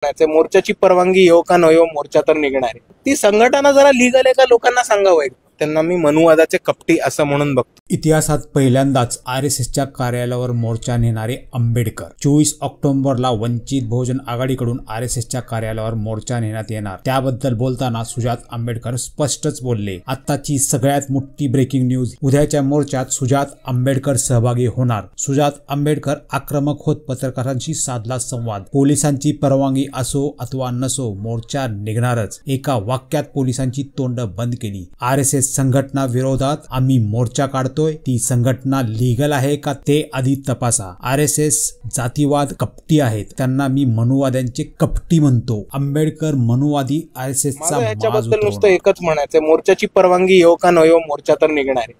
मोर्चाची परवानगी येऊ का न येऊ, मोर्चा तर निघणार आहे. ती संघटना जरा लीगल आहे का लोकांना सांगावं. त्यांना मी मनुवादाचे कपटी असं म्हणून बघतो. इतिहासात पहिल्यांदाच आरएसएसच्या कार्यालयावर मोर्चा नेणारे आंबेडकर. 24 ऑक्टोबरला वंचित बहुजन आघाडीकडून आरएसएसच्या कार्यालयावर मोर्चा नेण्यात येणार. त्याबद्दल बोलताना सुजात आंबेडकर स्पष्टच बोलले. आताची सगळ्यात मोठी ब्रेकिंग न्यूज. उद्याच्या मोर्चात सुजात आंबेडकर सहभागी होणार. सुजात आंबेडकर आक्रमक होत पत्रकारांशी साधला संवाद. पोलिसांची परवानगी असो अथवा नसो, मोर्चा निघणारच. एका वाक्यात पोलिसांची तोंड बंद केली. आरएसएस संघटना विरोधात आम्ही मोर्चा काढतोय. ती संघटना लीगल आहे का ते आधी तपासा. आरएसएस जातीवाद कपटी आहेत. त्यांना मी मनुवाद्यांचे कपटी म्हणतो. आंबेडकर मनुवादी आरएसएसचा याच्याबद्दल नुसतं एकच म्हणायचं, मोर्चाची परवानगी येऊ का न येऊ, मोर्चा तर निघणार आहे.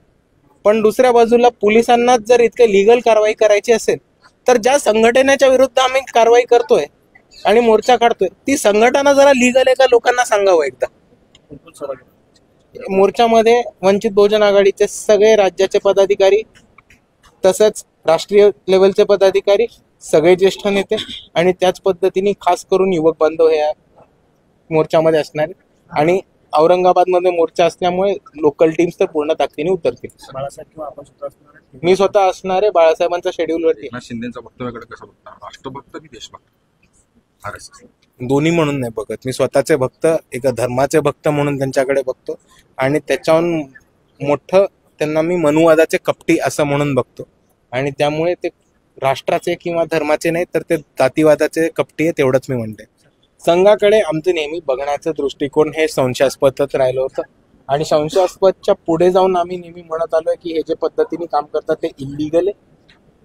पण दुसऱ्या बाजूला पोलिसांना जर इतके लीगल कारवाई करायची असेल तर ज्या संघटनेच्या विरुद्ध आम्ही कारवाई करतोय आणि मोर्चा काढतोय, ती संघटना जरा लीगल आहे का लोकांना सांगावं एकदा. मोर्चामध्ये वंचित बहुजन आघाडीचे सगळे राज्याचे पदाधिकारी, तसंच राष्ट्रीय लेवलचे पदाधिकारी, सगळे ज्येष्ठ नेते आणि त्याच पद्धतीने खास करून युवक बांधव हे मोर्चामध्ये असणार आहे. आणि औरंगाबादमध्ये मोर्चा असल्यामुळे लोकल टीम्स तर पूर्ण ताकदीने उतरतील. मी स्वतः असणार आहे. बाळासाहेबांच्या शेड्यूलवरती. शिंदेच्या वक्तव्याकडे कसं बघता? राष्ट्रभक्त की देशभक्त? दोन्ही म्हणून नाही बघत मी. स्वतःचे भक्त, एका धर्माचे भक्त म्हणून त्यांच्याकडे बघतो आणि त्याच्याहून मोठं त्यांना मी मनुवादाचे कपटी असं म्हणून बघतो. आणि त्यामुळे ते राष्ट्राचे किंवा धर्माचे नाही तर ते जातीवादाचे कपटी आहे, तेवढंच मी म्हणते. संघाकडे आमचं नेहमी बघण्याचं दृष्टिकोन हे संशयास्पदच राहिलं होतं आणि संशयास्पदच्या पुढे जाऊन आम्ही नेहमी म्हणत आलोय की हे जे पद्धतीने काम करतात ते इल्लीगल आहे.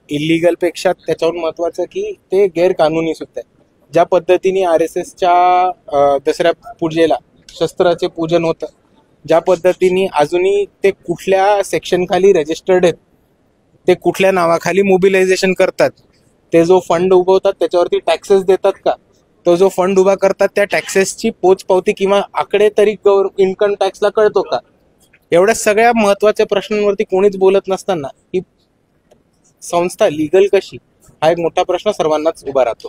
इल्लीगल पेक्षा त्याच्याहून महत्वाचं की ते गैरकानूनी सुद्धा आहे. ज्या पद्धतीने आरएसएसच्या दसऱ्या पूजेला शस्त्राचे पूजन होतं, ज्या पद्धतीने अजूनही ते कुठल्या सेक्शन खाली रजिस्टर्ड आहेत, ते कुठल्या नावाखाली मोबिलायझेशन करतात, ते जो फंड उभवतात त्याच्यावरती टॅक्सेस देतात का, तो जो फंड उभा करतात त्या टॅक्सेसची पोचपावती किंवा आकडे तरी इन्कम टॅक्सला कळतो का, एवढ्या सगळ्या महत्वाच्या प्रश्नांवरती कोणीच बोलत नसताना ही संस्था लीगल कशी, हा एक मोठा प्रश्न सर्वांनाच उभा राहतो.